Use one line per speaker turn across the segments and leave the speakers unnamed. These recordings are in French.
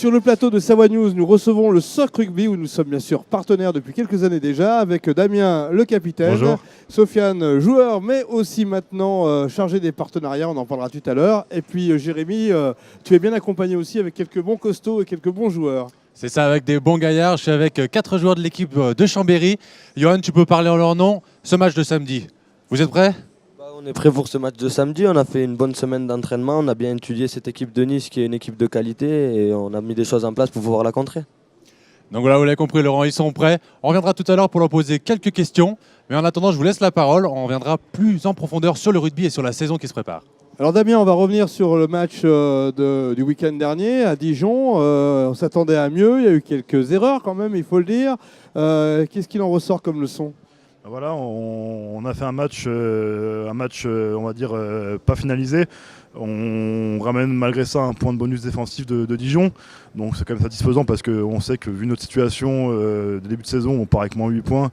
Sur le plateau de Savoie News, nous recevons le SOC Rugby où nous sommes bien sûr partenaires depuis quelques années déjà avec Damien, le capitaine,
Bonjour.
Sofiane, joueur, mais aussi maintenant chargé des partenariats, on en parlera tout à l'heure. Et puis Jérémy, tu es bien accompagné aussi avec quelques bons costauds et quelques bons joueurs.
C'est ça, avec des bons gaillards. Je suis avec 4 joueurs de l'équipe de Chambéry. Johan, tu peux parler en leur nom. Ce match de samedi, vous êtes prêts ?
On est prêt pour ce match de samedi. On a fait une bonne semaine d'entraînement. On a bien étudié cette équipe de Nice qui est une équipe de qualité et on a mis des choses en place pour pouvoir la contrer.
Donc voilà, vous l'avez compris, Laurent, ils sont prêts. On reviendra tout à l'heure pour leur poser quelques questions. Mais en attendant, je vous laisse la parole. On reviendra plus en profondeur sur le rugby et sur la saison qui se prépare.
Alors Damien, on va revenir sur le match du week-end dernier à Dijon. On s'attendait à mieux, il y a eu quelques erreurs quand même, il faut le dire. Qu'est-ce qu'il en ressort comme leçon ?
Voilà, on a fait un match, on va dire, pas finalisé. On ramène malgré ça un point de bonus défensif de Dijon. Donc c'est quand même satisfaisant parce qu'on sait que vu notre situation de début de saison, on part avec moins 8 points.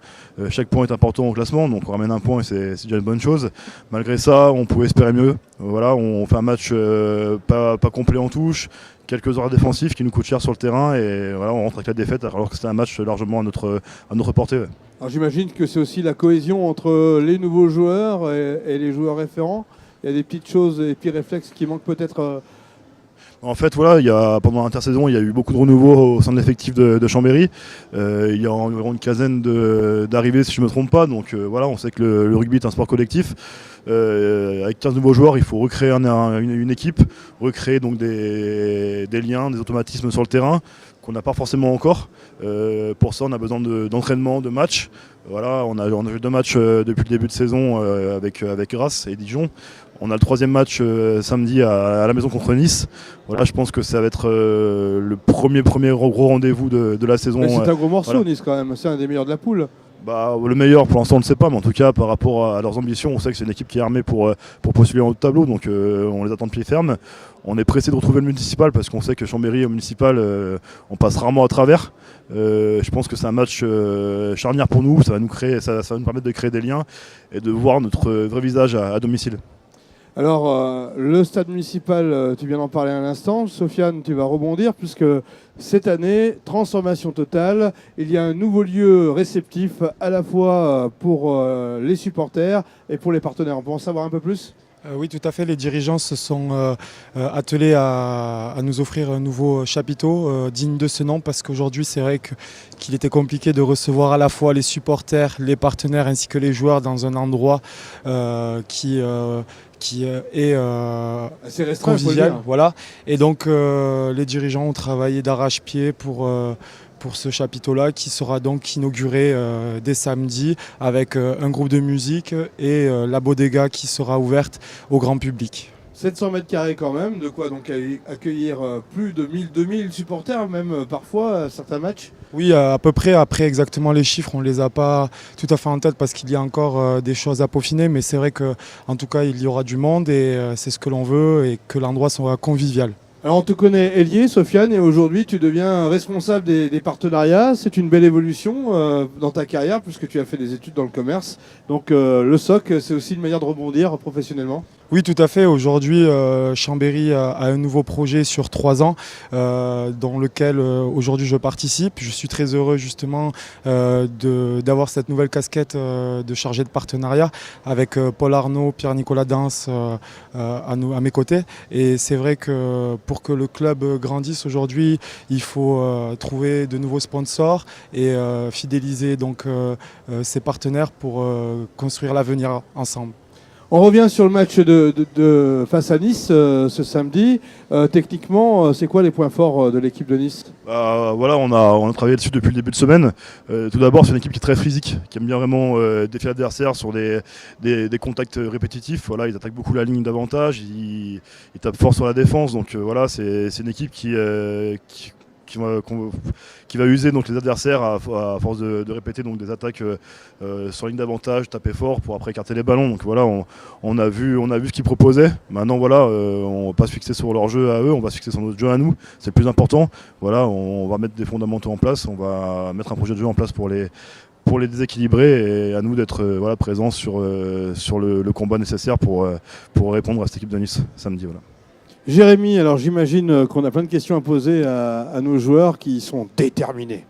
Chaque point est important au classement, donc on ramène un point et c'est déjà une bonne chose. Malgré ça, on pouvait espérer mieux. Voilà, on fait un match pas complet en touche. Quelques erreurs défensives qui nous coûtent cher sur le terrain et voilà, on rentre avec la défaite alors que c'était un match largement à notre portée. Ouais.
Alors j'imagine que c'est aussi la cohésion entre les nouveaux joueurs et les joueurs référents. Il y a des petites choses et petits réflexes qui manquent peut-être.
En fait, voilà, pendant l'intersaison, il y a eu beaucoup de renouveau au sein de l'effectif de Chambéry. Il y a environ une quinzaine d'arrivées, si je ne me trompe pas. Donc voilà, on sait que le rugby est un sport collectif. Avec 15 nouveaux joueurs, il faut recréer une équipe, recréer donc des liens, des automatismes sur le terrain qu'on n'a pas forcément encore. Pour ça, on a besoin d'entraînement, de matchs. Voilà, on a eu 2 matchs depuis le début de saison avec Grasse et Dijon. On a le 3e match samedi à la maison contre Nice. Voilà, je pense que ça va être le premier gros rendez-vous de la saison.
Mais c'est un gros morceau,
voilà.
Nice quand même. C'est un des meilleurs de la poule.
Le meilleur, pour l'instant, on ne le sait pas, mais en tout cas, par rapport à leurs ambitions, on sait que c'est une équipe qui est armée pour postuler en haut de tableau, donc on les attend de pied ferme. On est pressé de retrouver le municipal parce qu'on sait que Chambéry au municipal, on passe rarement à travers. Je pense que c'est un match charnière pour nous, ça va nous permettre de créer des liens et de voir notre vrai visage à domicile.
Alors, le stade municipal, tu viens d'en parler à l'instant. Sofiane, tu vas rebondir puisque cette année, transformation totale. Il y a un nouveau lieu réceptif à la fois pour les supporters et pour les partenaires. On peut en savoir un peu plus ?
Oui, tout à fait. Les dirigeants se sont attelés à nous offrir un nouveau chapiteau digne de ce nom parce qu'aujourd'hui, c'est vrai qu'il était compliqué de recevoir à la fois les supporters, les partenaires ainsi que les joueurs dans un endroit qui est
assez restreint,
convivial. Voilà. Et donc, les dirigeants ont travaillé d'arrache-pied pour ce chapiteau-là qui sera donc inauguré dès samedi avec un groupe de musique et la bodega qui sera ouverte au grand public.
700 mètres carrés quand même, de quoi donc accueillir plus de 1000-2000 supporters, même parfois à certains matchs.
Oui, à peu près. Après, exactement les chiffres, on ne les a pas tout à fait en tête parce qu'il y a encore des choses à peaufiner. Mais c'est vrai qu'en tout cas, il y aura du monde et c'est ce que l'on veut et que l'endroit soit convivial.
Alors on te connaît ailier, Sofiane, et aujourd'hui tu deviens responsable des partenariats. C'est une belle évolution dans ta carrière puisque tu as fait des études dans le commerce. Donc le SOC, c'est aussi une manière de rebondir professionnellement.
Oui, tout à fait. Aujourd'hui, Chambéry a un nouveau projet sur 3 ans dans lequel aujourd'hui je participe. Je suis très heureux justement d'avoir cette nouvelle casquette de chargé de partenariat avec Paul Arnaud, Pierre-Nicolas Dance à mes côtés. Et c'est vrai que pour que le club grandisse aujourd'hui, il faut trouver de nouveaux sponsors et fidéliser donc ses partenaires pour construire l'avenir ensemble.
On revient sur le match de face à Nice ce samedi. Techniquement, c'est quoi les points forts de l'équipe de Nice ?
Voilà, on a travaillé dessus depuis le début de semaine. Tout d'abord, c'est une équipe qui est très physique, qui aime bien vraiment défier l'adversaire sur des contacts répétitifs. Voilà, ils attaquent beaucoup la ligne d'avantage, ils tapent fort sur la défense. Donc voilà, c'est une équipe qui va user donc les adversaires à force de répéter donc des attaques sur ligne d'avantage, taper fort pour après écarter les ballons. Donc voilà, on a vu ce qu'ils proposaient. Maintenant voilà, on va pas se fixer sur leur jeu à eux, on va se fixer sur notre jeu à nous. C'est le plus important. Voilà, on va mettre des fondamentaux en place, on va mettre un projet de jeu en place pour les déséquilibrer et à nous d'être présents sur le combat nécessaire pour répondre à cette équipe de Nice samedi. Voilà.
Jérémy, alors j'imagine qu'on a plein de questions à poser à nos joueurs qui sont déterminés.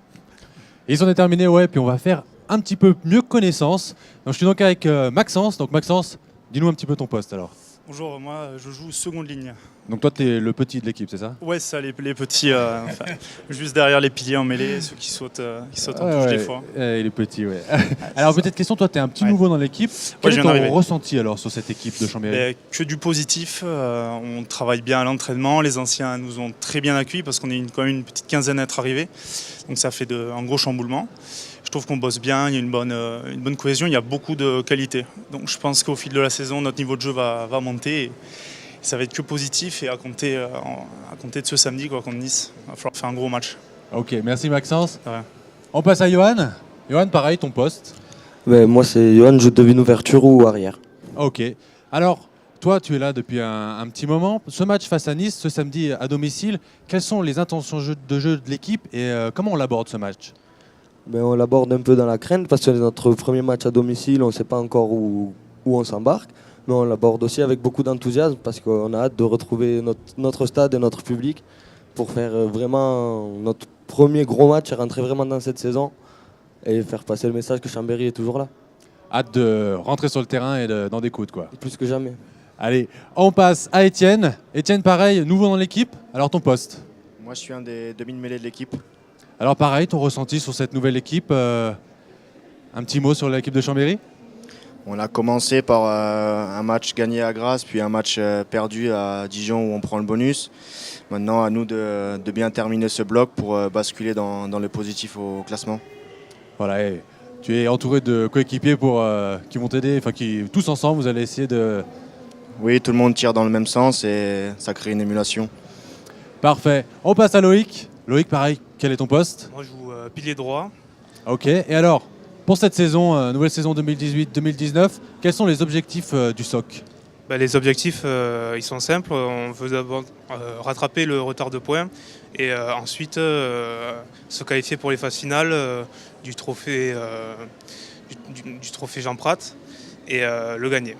Ils sont déterminés, ouais, puis on va faire un petit peu mieux connaissance. Donc, je suis donc avec Maxence. Donc Maxence, dis-nous un petit peu ton poste alors.
Bonjour, moi je joue seconde ligne.
Donc toi, tu es le petit de l'équipe, c'est ça?
Ouais, ça, les petits, enfin, juste derrière les piliers en mêlée, ceux qui sautent en touche des fois.
Il est petit, ouais. Alors, petite question, toi, tu es un petit nouveau dans l'équipe.
Ouais,
Quel
je
est
viens
ton
d'arriver.
ressenti alors sur cette équipe de Chambéry?
Que du positif, on travaille bien à l'entraînement, les anciens nous ont très bien accueillis parce qu'on est quand même une petite quinzaine à être arrivés, donc ça fait un gros chamboulement. Je trouve qu'on bosse bien, il y a une bonne cohésion, il y a beaucoup de qualité. Donc je pense qu'au fil de la saison, notre niveau de jeu va monter et ça va être que positif et à compter de ce samedi contre Nice. Il va falloir faire un gros match.
Ok, merci Maxence.
Ouais.
On passe à Johan. Johan, pareil, ton poste.
Mais moi, c'est Johan, je devine ouverture ou arrière.
Ok. Alors, toi, tu es là depuis un petit moment. Ce match face à Nice, ce samedi à domicile, quelles sont les intentions de jeu de l'équipe et comment on l'aborde ce match?
On l'aborde un peu dans la crainte parce que c'est notre premier match à domicile, on ne sait pas encore où on s'embarque. Mais on l'aborde aussi avec beaucoup d'enthousiasme parce qu'on a hâte de retrouver notre stade et notre public pour faire vraiment notre premier gros match et rentrer vraiment dans cette saison et faire passer le message que Chambéry est toujours là.
Hâte de rentrer sur le terrain et d'en découdre, quoi.
Plus que jamais.
Allez, on passe à Étienne. Étienne, pareil, nouveau dans l'équipe. Alors, ton poste?
Moi, je suis un des demi-mêlés de l'équipe.
Alors, pareil, ton ressenti sur cette nouvelle équipe. Un petit mot sur l'équipe de Chambéry?
On a commencé par un match gagné à Grasse, puis un match perdu à Dijon où on prend le bonus. Maintenant, à nous de bien terminer ce bloc pour basculer dans le positif au classement.
Voilà, et tu es entouré de coéquipiers qui vont t'aider, enfin tous ensemble, vous allez essayer de...
Oui, tout le monde tire dans le même sens et ça crée une émulation.
Parfait. On passe à Loïc. Loïc, pareil, quel est ton poste?
Moi je joue pilier droit.
Ok, et alors, pour cette saison, nouvelle saison 2018-2019, quels sont les objectifs du SOC?
Les objectifs, ils sont simples. On veut d'abord rattraper le retard de points et ensuite se qualifier pour les phases finales du trophée Jean Prat et le gagner.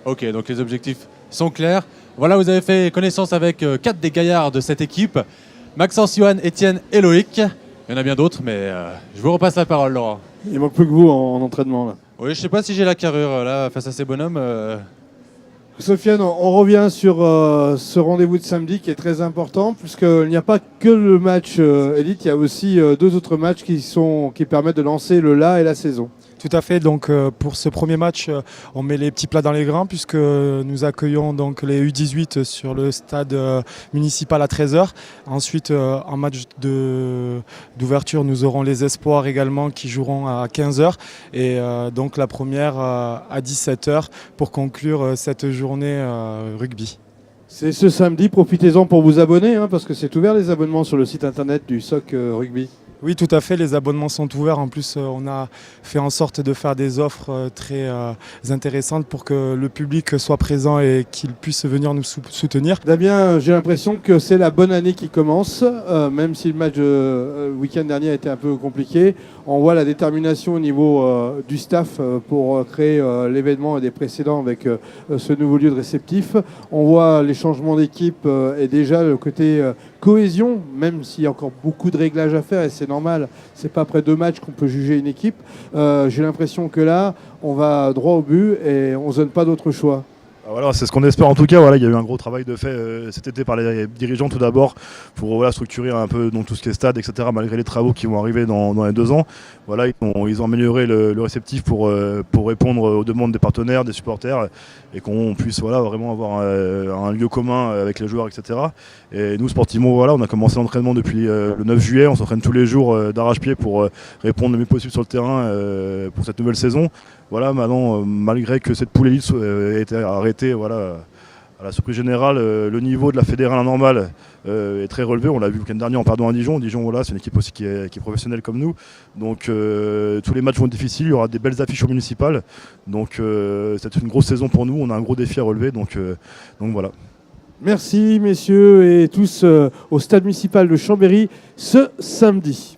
Ok, donc les objectifs sont clairs. Voilà, vous avez fait connaissance avec 4 des gaillards de cette équipe. Maxence, Johan, Étienne et Loïc. Il y en a bien d'autres, mais je vous repasse la parole, Laurent.
Il manque plus que vous en entraînement là.
Oui, je sais pas si j'ai la carrure là face à ces bonhommes.
Sofiane, on revient sur ce rendez-vous de samedi qui est très important puisqu'il n'y a pas que le match élite, il y a aussi 2 autres matchs qui permettent de lancer le là et la saison.
Tout à fait, donc pour ce premier match, on met les petits plats dans les grains puisque nous accueillons donc les U18 sur le stade municipal à 13h. Ensuite, en match d'ouverture, nous aurons les espoirs également qui joueront à 15h et donc la première à 17h pour conclure cette journée rugby.
C'est ce samedi, profitez-en pour vous abonner parce que c'est ouvert les abonnements sur le site internet du SOC Rugby.
Oui, tout à fait, les abonnements sont ouverts. En plus, on a fait en sorte de faire des offres très intéressantes pour que le public soit présent et qu'il puisse venir nous soutenir.
Damien, j'ai l'impression que c'est la bonne année qui commence, même si le match week-end dernier a été un peu compliqué. On voit la détermination au niveau du staff pour créer l'événement et des précédents avec ce nouveau lieu de réceptif. On voit les changements d'équipe et déjà le côté cohésion, même s'il y a encore beaucoup de réglages à faire et c'est normal, c'est pas après 2 matchs qu'on peut juger une équipe. J'ai l'impression que là, on va droit au but et on ne donne pas d'autre choix.
Voilà, c'est ce qu'on espère en tout cas. Voilà, il y a eu un gros travail de fait cet été par les dirigeants tout d'abord pour structurer un peu donc, tout ce qui est stade, etc. Malgré les travaux qui vont arriver dans les 2 ans. Voilà, ils ont amélioré le réceptif pour répondre aux demandes des partenaires, des supporters et qu'on puisse vraiment avoir un lieu commun avec les joueurs, etc. Et nous, sportivement, on a commencé l'entraînement depuis le 9 juillet. On s'entraîne tous les jours d'arrache-pied pour répondre le mieux possible sur le terrain pour cette nouvelle saison. Voilà, maintenant, malgré que cette poule élite ait été arrêtée, à la surprise générale, le niveau de la fédérale normale est très relevé. On l'a vu le week-end dernier en perdant à Dijon. Dijon, c'est une équipe aussi qui est professionnelle comme nous. Donc tous les matchs vont être difficiles. Il y aura des belles affiches au municipal. Donc c'est une grosse saison pour nous. On a un gros défi à relever. Donc voilà.
Merci messieurs et tous au stade municipal de Chambéry ce samedi.